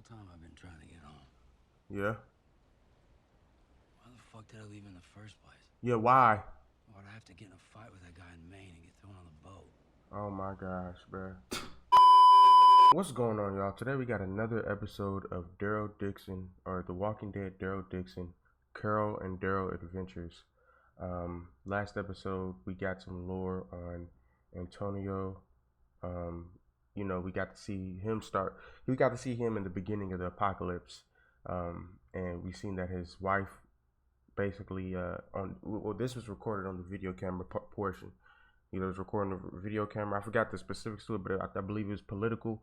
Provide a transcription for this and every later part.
time I've been trying to get home. Yeah. Why the fuck did I leave in the first place? Yeah, why? Why'd I have to get in a fight with that guy in Maine and get thrown on the boat? Oh my gosh, bro. What's going on, y'all? Today we got another episode of Daryl Dixon, or The Walking Dead Daryl Dixon, Carol and Daryl Adventures. Last episode we got some lore on Antonio. We got to see him start. We got to see him in the beginning of the apocalypse, and we seen that his wife basically this was recorded on the video camera portion. It was recording the video camera. I forgot the specifics to it, but I believe it was political.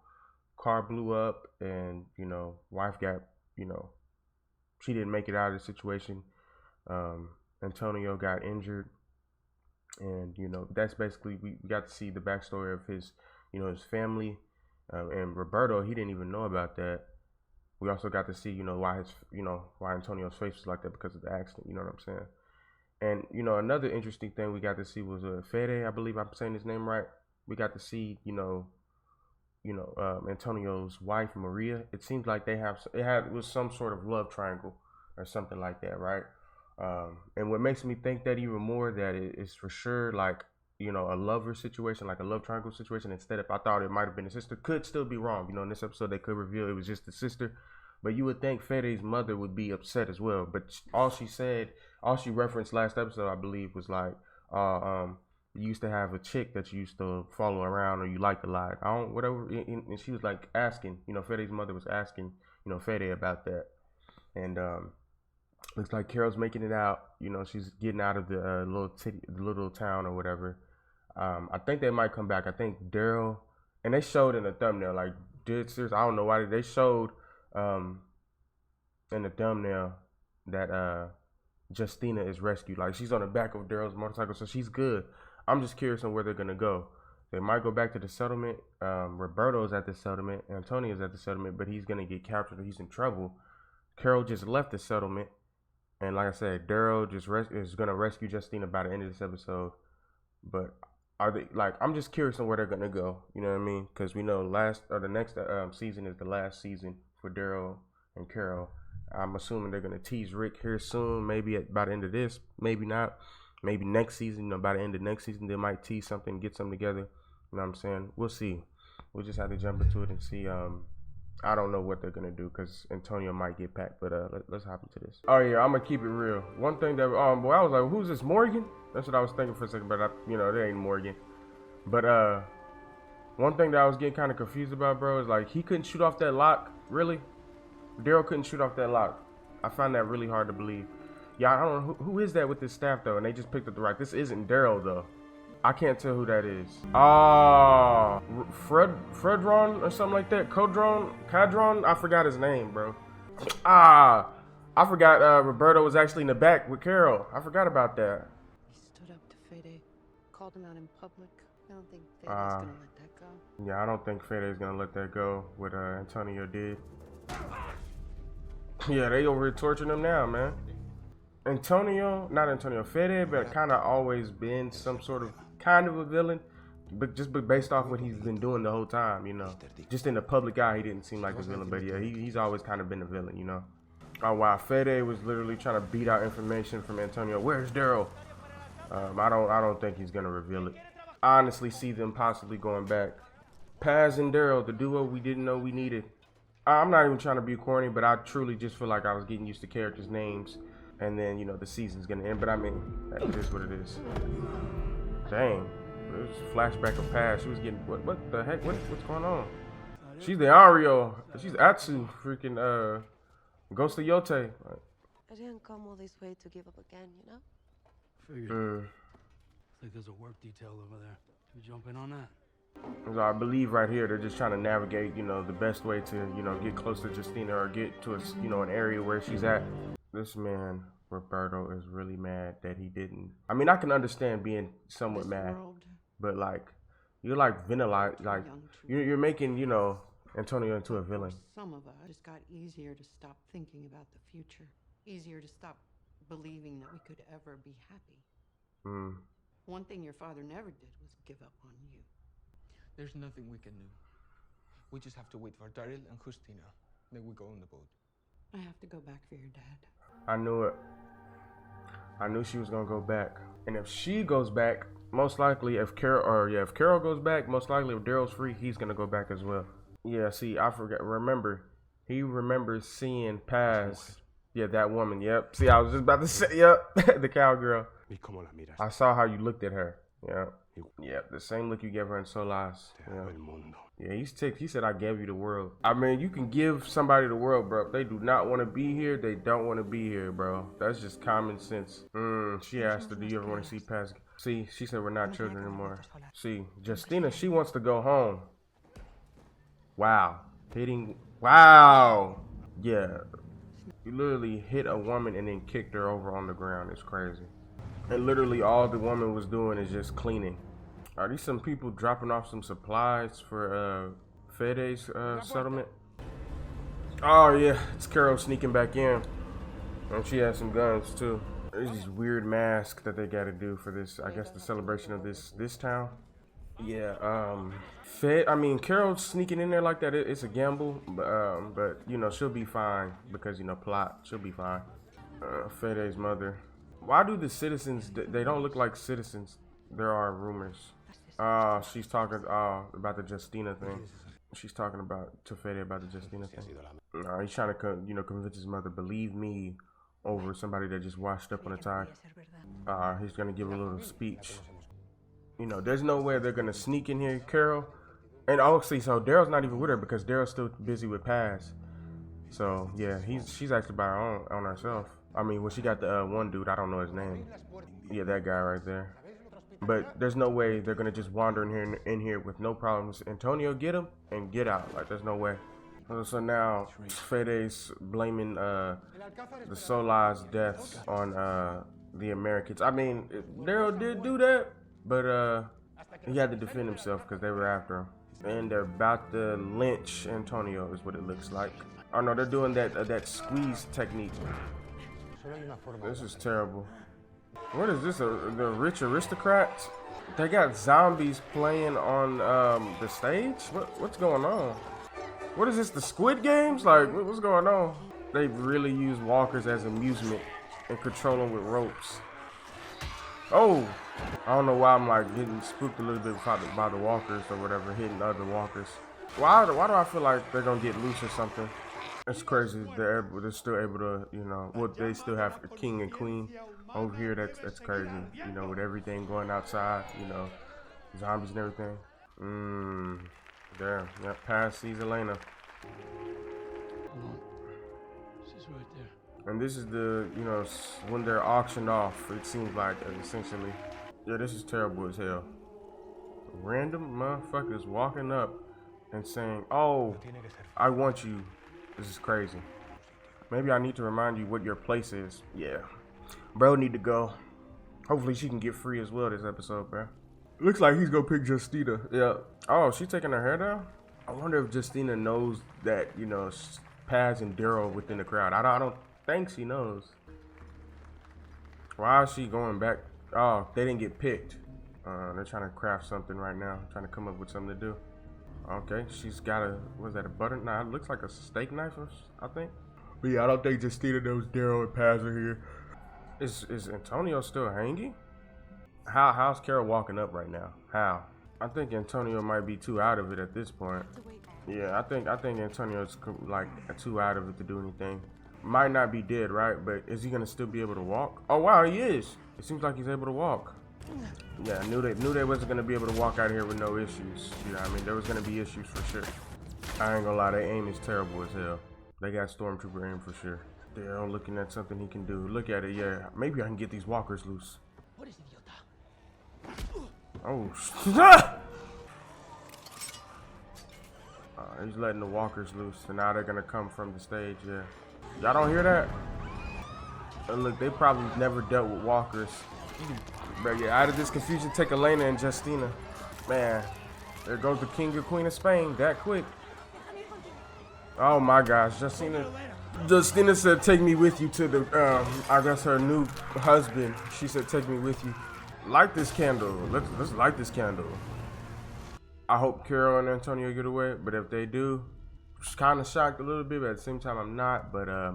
Car blew up, and wife got she didn't make it out of the situation. Antonio got injured, and that's basically we got to see the backstory of his his family, and Roberto, he didn't even know about that. We also got to see why his why Antonio's face was like that because of the accident. You know what I'm saying? And another interesting thing we got to see was Fede, I believe I'm saying his name right. We got to see Antonio's wife Maria. It seems like it was some sort of love triangle or something like that, right? And what makes me think that even more, that it's for sure like a lover situation, like a love triangle situation. Instead of, I thought it might have been a sister. Could still be wrong. In this episode they could reveal it was just the sister. But you would think Fede's mother would be upset as well. But all she referenced last episode, I believe, was like, you used to have a chick that you used to follow around, or you liked a lot. Whatever. And she was like asking, Fede's mother was asking, Fede about that. And looks like Carol's making it out. She's getting out of the little town or whatever. I think they might come back. I think Daryl, and they showed in the thumbnail, like, dead serious. I don't know why they showed in the thumbnail that Justina is rescued. Like, she's on the back of Daryl's motorcycle, so she's good. I'm just curious on where they're gonna go. They might go back to the settlement. Roberto's at the settlement. Antonio's at the settlement, but he's gonna get captured. He's in trouble. Carol just left the settlement, and like I said, Daryl just is gonna rescue Justina by the end of this episode. But are they, like, I'm just curious on where they're gonna go. You know what I mean? Because we know the next season is the last season for Daryl and Carol. I'm assuming they're gonna tease Rick here soon. Maybe by the end of this, maybe not. Maybe next season. By the end of next season, they might tease something, get something together. You know what I'm saying? We'll see. We'll just have to jump into it and see. I don't know what they're gonna do because Antonio might get packed. But let's hop into this. Oh yeah, I'm gonna keep it real. One thing that I was like, who's this, Morgan? That's what I was thinking for a second, but there ain't Morgan. But one thing that I was getting kind of confused about, bro, is like he couldn't shoot off that lock. Really? Daryl couldn't shoot off that lock. I find that really hard to believe. Yeah, I don't know who is that with this staff though, and they just picked up the rock. This isn't Daryl though. I can't tell who that is. Oh, Fredron or something like that. Cadron. I forgot his name, bro. I forgot Roberto was actually in the back with Carol. I forgot about that. He stood up to Fede, called him out in public. I don't think Fede's gonna let that go. Yeah, I don't think Fede's gonna let that go. What Antonio did. Yeah, they over here torturing him now, man. Not Antonio, Fede, but kind of always been some sort of kind of a villain, but just based off what he's been doing the whole time, Just in the public eye, he didn't seem like a villain, but yeah, he's always kind of been a villain, Oh wow, Fede was literally trying to beat out information from Antonio. Where's Daryl? I don't think he's gonna reveal it. I honestly see them possibly going back. Paz and Daryl, the duo we didn't know we needed. I'm not even trying to be corny, but I truly just feel like I was getting used to characters' names, and then the season's gonna end. But I mean, it is what it is. Dang, it was a flashback of Paz. She was getting what the heck? What's going on? She's the Ario. She's Atsu, freaking Ghost of Yote. I didn't come all this way to give up again, Figured. Looks like there's a work detail over there. Should we jump in on that? So I believe right here they're just trying to navigate, the best way to, get close to Justina or get to an area where she's at. This man, Roberto, is really mad that he didn't. I mean, I can understand being somewhat mad, but like, you're like you're making, Antonio into a villain. Some of us just got easier to stop thinking about the future, easier to stop believing that we could ever be happy. One thing your father never did was give up on you. There's nothing we can do. We just have to wait for Daryl and Justina. Then we go on the boat. I have to go back for your dad. I knew it. I knew she was gonna go back. And if she goes back, most likely if Carol goes back, most likely if Daryl's free, he's gonna go back as well. Yeah, see, I forgot. Remember, he remembers seeing Paz. Yeah, that woman. Yep. See, I was just about to say, yep, the cowgirl. I saw how you looked at her. Yeah. Yeah, the same look you gave her in Solaz. Yeah. Yeah, he's ticked. He said, I gave you the world. I mean, you can give somebody the world, bro. If they do not want to be here, they don't want to be here, bro. That's just common sense. She asked her, do you ever want to see Paz? See, she said we're not children anymore. See, Justina, she wants to go home. Wow. Wow. Yeah. You literally hit a woman and then kicked her over on the ground. It's crazy. And literally all the woman was doing is just cleaning. Are these some people dropping off some supplies for Fede's settlement? Oh yeah, it's Carol sneaking back in. And she has some guns too. There's these weird masks that they gotta do for this, I guess the celebration of this town. Yeah, Carol's sneaking in there like that, it's a gamble, but you know, she'll be fine because, you know, plot, she'll be fine. Fede's mother. Why do the citizens, they don't look like citizens? There are rumors. She's talking about the Justina thing. She's talking to Fede about the Justina thing. He's trying to, you know, convince his mother, believe me, over somebody that just washed up on a tide. He's gonna give a little speech. You know, there's no way they're gonna sneak in here, Carol. And see, so Daryl's not even with her because Daryl's still busy with Paz. So yeah, she's actually by her on herself. I mean, well, she got the one dude, I don't know his name. Yeah, that guy right there. But there's no way they're gonna just wander in here with no problems. Antonio, get him and get out. Like, there's no way. So now Fede's blaming the Solaz deaths on the Americans. I mean, Daryl did do that, but he had to defend himself because they were after him. And they're about to lynch Antonio, is what it looks like. Oh no, they're doing that squeeze technique. This is terrible. What is this? The rich aristocrats? They got zombies playing on the stage? What's going on? What is this? The Squid Games? Like, what's going on? They really use walkers as amusement and control them with ropes. Oh, I don't know why I'm like getting spooked a little bit by the walkers or whatever, hitting other walkers. Why do I feel like they're gonna get loose or something? It's crazy. They're still able to, you know, they still have a king and queen over here. That's crazy. You know, with everything going outside, you know, zombies and everything. Damn. Yep. Paz sees Elena. She's right there. And this is the, you know, when they're auctioned off. It seems like essentially. Yeah, this is terrible as hell. Random motherfuckers walking up and saying, "Oh, I want you." This is crazy. Maybe I need to remind you what your place is. Yeah. Bro need to go. Hopefully she can get free as well this episode, bro. Looks like he's gonna pick Justina. Yeah. Oh, she taking her hair down? I wonder if Justina knows that, you know, Paz and Daryl within the crowd. I don't think she knows. Why is she going back? Oh, they didn't get picked. They're trying to craft something right now. Trying to come up with something to do. Okay, she's got was that a butter? Nah, it looks like a steak knife, I think. But yeah, I don't think Justina knows Daryl and Paz are here. Is Antonio still hanging? How's Carol walking up right now? How? I think Antonio might be too out of it at this point. Yeah, I think Antonio's like too out of it to do anything. Might not be dead, right? But is he gonna still be able to walk? Oh wow, he is. It seems like he's able to walk. Yeah, I knew they wasn't gonna be able to walk out here with no issues. You know what I mean? There was gonna be issues for sure. I ain't gonna lie, their aim is terrible as hell. They got Stormtrooper aim for sure. They're looking at something he can do. Look at it, yeah. Maybe I can get these walkers loose. Oh, he's letting the walkers loose, and now they're gonna come from the stage, yeah. Y'all don't hear that? And look, they probably never dealt with walkers. But yeah, out of this confusion, take Elena and Justina. Man, there goes the king or queen of Spain that quick. Oh my gosh, Justina said, take me with you to the, I guess her new husband. She said, take me with you. Light this candle. Let's light this candle. I hope Carol and Antonio get away, but if they do, kind of shocked a little bit, but at the same time I'm not. But I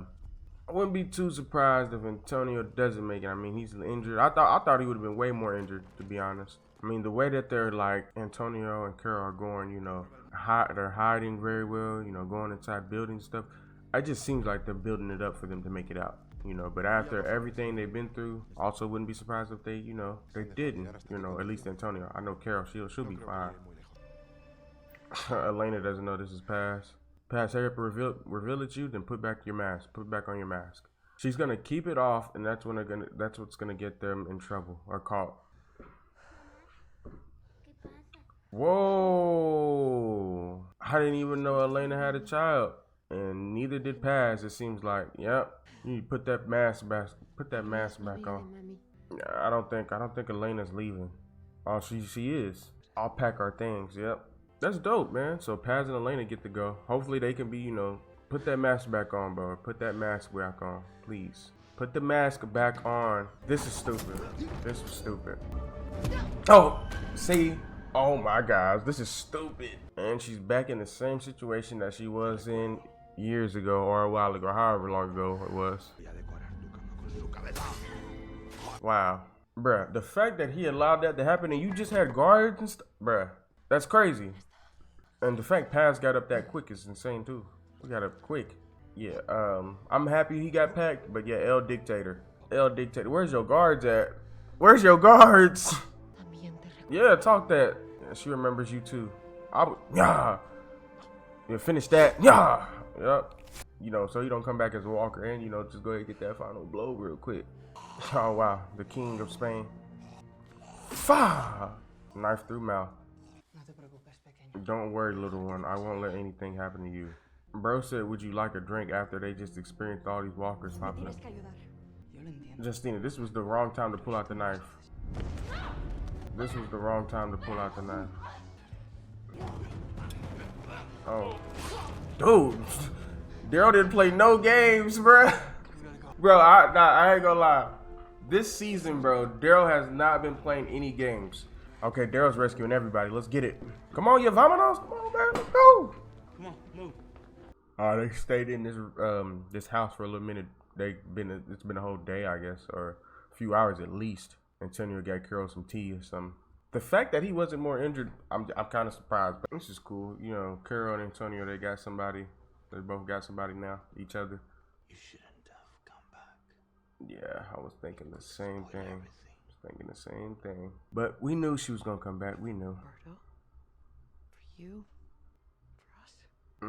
wouldn't be too surprised if Antonio doesn't make it. I mean, he's injured. I thought he would have been way more injured, to be honest. I mean, the way that they're like Antonio and Carol are going, you know, they're hiding very well, you know, going inside buildings and stuff. It just seems like they're building it up for them to make it out, you know. But after everything they've been through, also wouldn't be surprised if they, you know, they didn't, you know, at least Antonio. I know Carol, she'll be fine. Elena doesn't know this is Paz. Paz, hurry up and reveal it you, then put back your mask. Put back on your mask. She's gonna keep it off, and that's what's gonna get them in trouble or caught. Whoa! I didn't even know Elena had a child, and neither did Paz. It seems like. Yep. You need to put that mask back. Put that mask back on. I don't think Elena's leaving. Oh, she is. I'll pack our things. Yep. That's dope, man. So Paz and Elena get to go. Hopefully they can be, you know, put that mask back on, bro. Put that mask back on, please. Put the mask back on. This is stupid. This is stupid. Oh, see? Oh my gosh, this is stupid. And she's back in the same situation that she was in years ago or a while ago, however long ago it was. Wow. Bruh, the fact that he allowed that to happen and you just had guards and stuff, bruh, that's crazy. And the fact Paz got up that quick is insane too. We got up quick. Yeah, I'm happy he got packed, but yeah, El Dictator. Where's your guards at? Where's your guards? Yeah, talk that. Yeah, she remembers you too. Yeah. Finish that. Yeah. Yep. You know, so you don't come back as a walker and, you know, just go ahead and get that final blow real quick. Oh, wow. The king of Spain. Fah! Knife through mouth. Don't worry, little one. I won't let anything happen to you. Bro said, would you like a drink after they just experienced all these walkers popping up? Justina, this was the wrong time to pull out the knife. This was the wrong time to pull out the knife. Oh. Dude. Daryl didn't play no games, bruh. Bro, I ain't gonna lie. This season, bro, Daryl has not been playing any games. Okay, Daryl's rescuing everybody. Let's get it. Come on, you vamonos. Come on, man. Let's go. Come on, move. They stayed in this house for a little minute. It's been a whole day, I guess, or a few hours at least. Antonio got Carol some tea or something. The fact that he wasn't more injured, I'm kind of surprised. But this is cool. You know, Carol and Antonio, they got somebody. They both got somebody now, each other. You shouldn't have come back. Yeah, I was thinking the same thing. But we knew she was gonna come back. We knew. Roberto, for you, for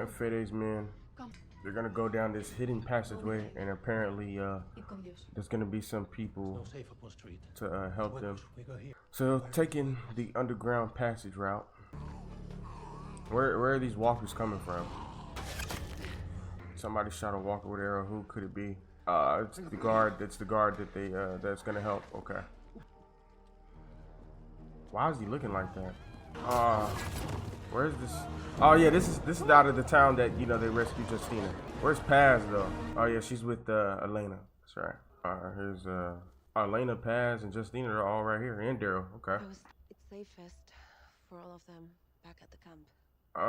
us. Fede's men. They're gonna go down this hidden passageway, and apparently, there's gonna be some people to help them. So, taking the underground passage route. Where are these walkers coming from? Somebody shot a walker with an arrow. Who could it be? It's the guard. It's the guard that that's gonna help. Okay. Why is he looking like that? Where's this? Oh yeah, this is out of the town that, you know, they rescued Justina. Where's Paz though? Oh yeah, she's with Elena. That's right. Here's Elena, Paz, and Justina are all right here, and Daryl. Okay. It's safest for all of them back at the camp. So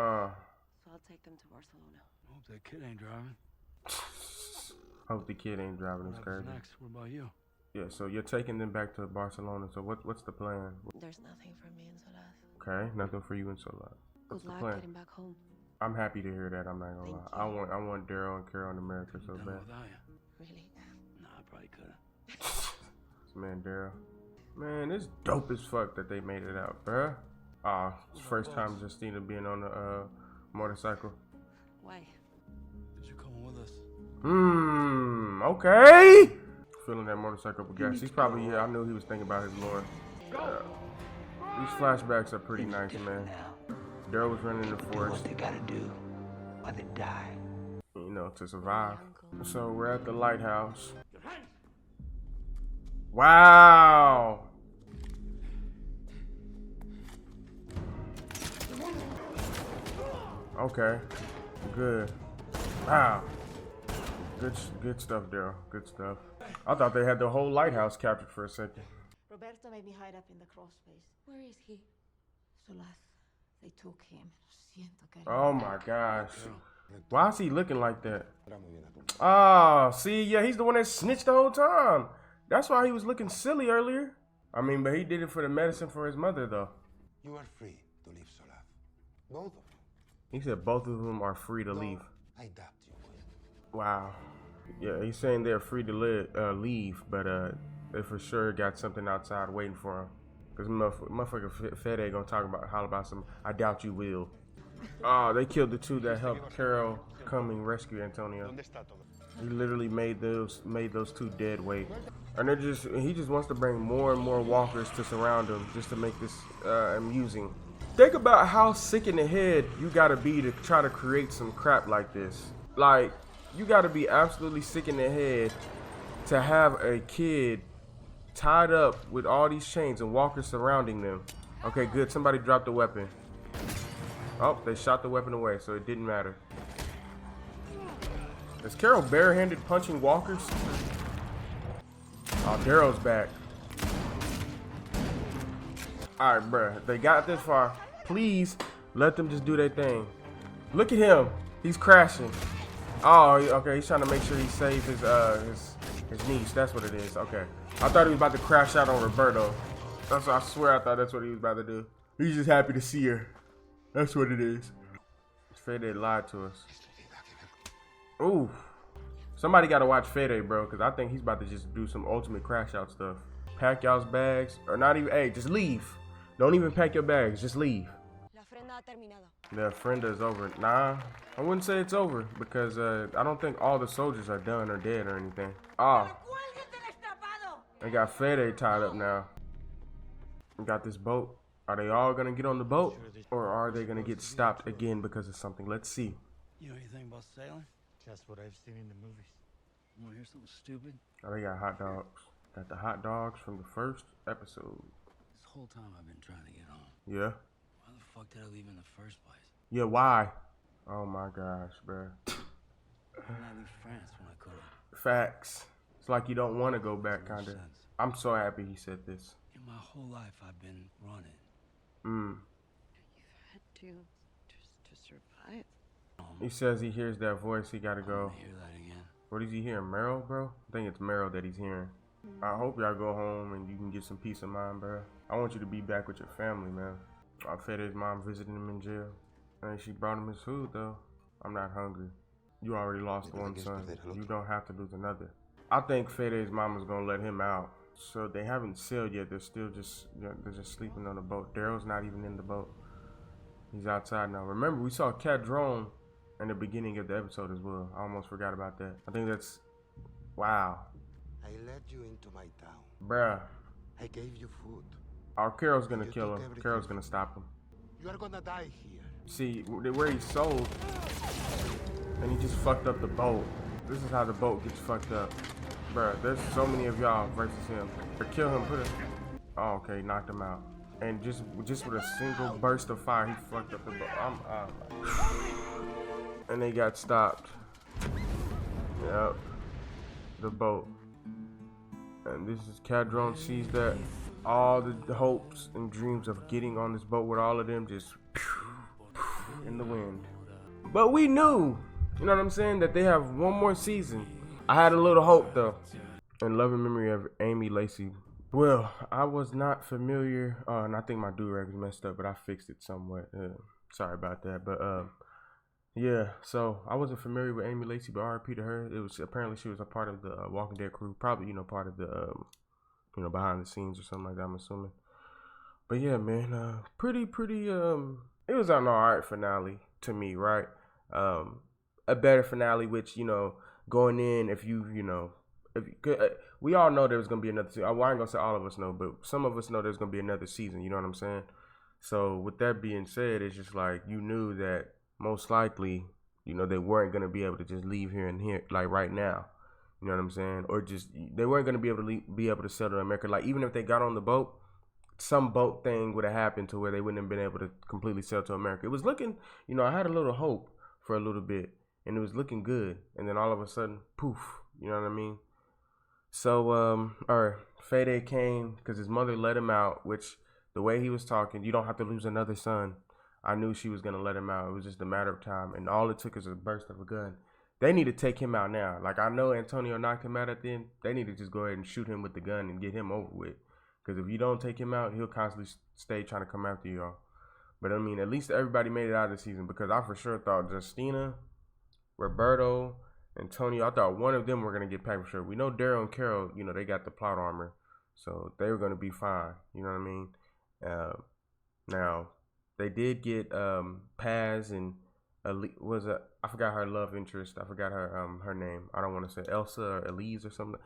I'll take them to Barcelona. Hope that kid ain't driving. Hope the kid ain't driving this crazy. Next, what about you? Yeah, so you're taking them back to Barcelona. So what's the plan? There's nothing for me in Solaz. Okay, nothing for you in Solaz. What's the plan? Getting back home. I'm happy to hear that. I'm not gonna lie. I want Daryl and Carol in America so bad. Really? Nah, I probably could've. Man, Daryl. Man, it's dope as fuck that they made it out, bruh. It's first time Justina being on the motorcycle. Why? Did you come with us? Okay. Feeling that motorcycle with gas. He's probably, I knew he was thinking about his Lord. These flashbacks are pretty nice, man. Daryl was running in the forest. What they gotta do, or they die. You know, to survive. So we're at the lighthouse. Wow. Okay. Good. Wow. Good stuff, Daryl. Good stuff. I thought they had the whole lighthouse captured for a second. Roberto made me hide up in the crawl space. Where is he? Solaz, They took him. Oh my gosh. Why is he looking like that? Oh, see, yeah, he's the one that snitched the whole time. That's why he was looking silly earlier. I mean, but he did it for the medicine for his mother, though. You are free to leave Solaz. Both of you. He said both of them are free to leave. I doubt you will. Wow. Yeah, he's saying they're free to leave, but they for sure got something outside waiting for him. Because motherfucker Fede gonna talk about how about some, I doubt you will. Oh, they killed the two that helped Carol come and rescue Antonio. He literally made those two dead weight. And he just wants to bring more and more walkers to surround him just to make this amusing. Think about how sick in the head you gotta be to try to create some crap like this. Like, you gotta be absolutely sick in the head to have a kid tied up with all these chains and walkers surrounding them. Okay, good. Somebody dropped the weapon. Oh, they shot the weapon away, so it didn't matter. Is Carol barehanded punching walkers? Oh, Daryl's back. Alright, bruh. They got this far. Please let them just do their thing. Look at him. He's crashing. Oh, okay. He's trying to make sure he saves his niece. That's what it is. Okay. I thought he was about to crash out on Roberto. I swear I thought that's what he was about to do. He's just happy to see her. That's what it is. Fede lied to us. Ooh. Somebody got to watch Fede, bro, because I think he's about to just do some ultimate crash out stuff. Pack y'all's bags. Or not even. Hey, just leave. Don't even pack your bags. Just leave. The ofrenda is over. Nah, I wouldn't say it's over because I don't think all the soldiers are done or dead or anything. Ah. They got Fede tied up now. We got this boat. Are they all gonna get on the boat, or are they gonna get stopped again because of something? Let's see. You know anything about sailing? Just what I've seen in the movies. You wanna hear something stupid? Oh, they got hot dogs. Got the hot dogs from the first episode. This whole time I've been trying to get on. Yeah. Why the fuck did I leave in the first place? Yeah, why? Oh my gosh, bro. Why did I leave France when I could've? Facts. It's like you don't want to go back, kinda. I'm so happy he said this. In my whole life I've been running. You've had to just to survive. He says he hears that voice. He gotta go. Hear that again. What is he hearing? Meryl, bro? I think it's Meryl that he's hearing. I hope y'all go home and you can get some peace of mind, bro. I want you to be back with your family, man. I fed his mom visiting him in jail. And she brought him his food, though. I'm not hungry. You already lost one son. You don't have to lose another. I think Fede's mama's gonna let him out. So they haven't sailed yet. They're still just, they're just sleeping on the boat. Daryl's not even in the boat. He's outside now. Remember, we saw Cat Drone in the beginning of the episode as well. I almost forgot about that. I think that's, wow. I led you into my town. Bruh. I gave you food. Our Carol's gonna kill him. Carol's gonna stop him. You are gonna die here. See, where he sold, and he just fucked up the boat. This is how the boat gets fucked up. Bruh, there's so many of y'all versus him. Or kill him, put him. Oh, okay, knocked him out. And just with a single burst of fire, he fucked up the boat. And they got stopped. Yep. The boat. And this is Cadron sees that all the hopes and dreams of getting on this boat with all of them just in the wind. But we knew, you know what I'm saying, that they have one more season. I had a little hope though. In loving memory of Amy Lacey. Well, I was not familiar, and I think my do-rag was messed up, but I fixed it somewhat. Sorry about that, but yeah. So I wasn't familiar with Amy Lacey, but RIP to her. It was apparently she was a part of the Walking Dead crew, probably part of the behind the scenes or something like that. I'm assuming. But yeah, man, pretty. It was an alright finale to me, right? A better finale, which going in, if we all know there's gonna be another season. I ain't gonna say all of us know, but some of us know there's gonna be another season. You know what I'm saying? So with that being said, it's just like you knew that most likely, they weren't gonna be able to just leave here and here like right now. You know what I'm saying? Or just they weren't gonna be able to settle in America. Like even if they got on the boat, some boat thing would have happened to where they wouldn't have been able to completely sail to America. It was looking, I had a little hope for a little bit, and it was looking good. And then all of a sudden, poof. You know what I mean? So, Fede came because his mother let him out, which the way he was talking, you don't have to lose another son. I knew she was gonna let him out. It was just a matter of time, and all it took is a burst of a gun. They need to take him out now. Like, I know Antonio knocked him out at the end. They need to just go ahead and shoot him with the gun and get him over with. Because if you don't take him out, he'll constantly stay trying to come after y'all. But I mean, at least everybody made it out of the season, because I for sure thought Justina, Roberto, Antonio, I thought one of them were gonna get packed for sure. We know Daryl and Carol, you know, they got the plot armor, so they were gonna be fine. You know what I mean? Now they did get Paz and I forgot her love interest. I forgot her name. I don't want to say Elsa or Elise or something.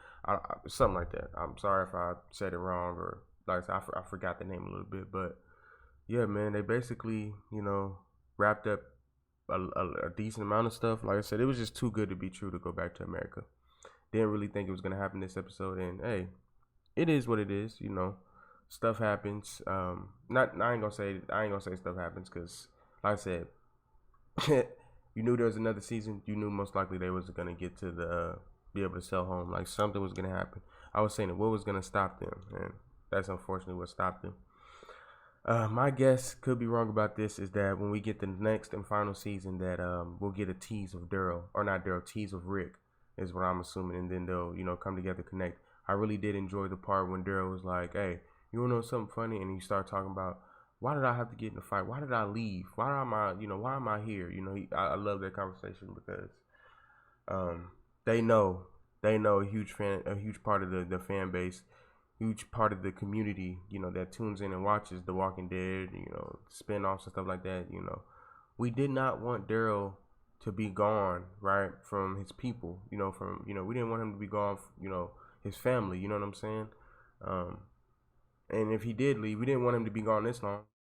Something like that. I'm sorry if I said it wrong, or like I forgot the name a little bit. But yeah, man, they basically, you know, wrapped up a decent amount of stuff. Like I said, it was just too good to be true to go back to America. Didn't really think it was gonna happen this episode, and hey, it is what it is. You know, stuff happens. I ain't gonna say stuff happens, because like I said, you knew there was another season. You knew most likely they was gonna get to the be able to sell home. Like, something was gonna happen. I was saying that what was gonna stop them, and that's unfortunately what stopped them. My guess, could be wrong about this, is that when we get the next and final season, that we'll get a tease of Daryl, or not Daryl, tease of Rick, is what I'm assuming, and then they'll, you know, come together, connect. I really did enjoy the part when Daryl was like, "Hey, you wanna know something funny?" And you start talking about, why did I have to get in a fight? Why did I leave? Why am I here? You know, I love that conversation, because they know a huge part of the fan base, huge part of the community, you know, that tunes in and watches The Walking Dead, you know, spin-offs and stuff like that. You know, we did not want Daryl to be gone, right, from his people, you know, we didn't want him to be gone, you know, his family, you know what I'm saying? And if he did leave, we didn't want him to be gone this long.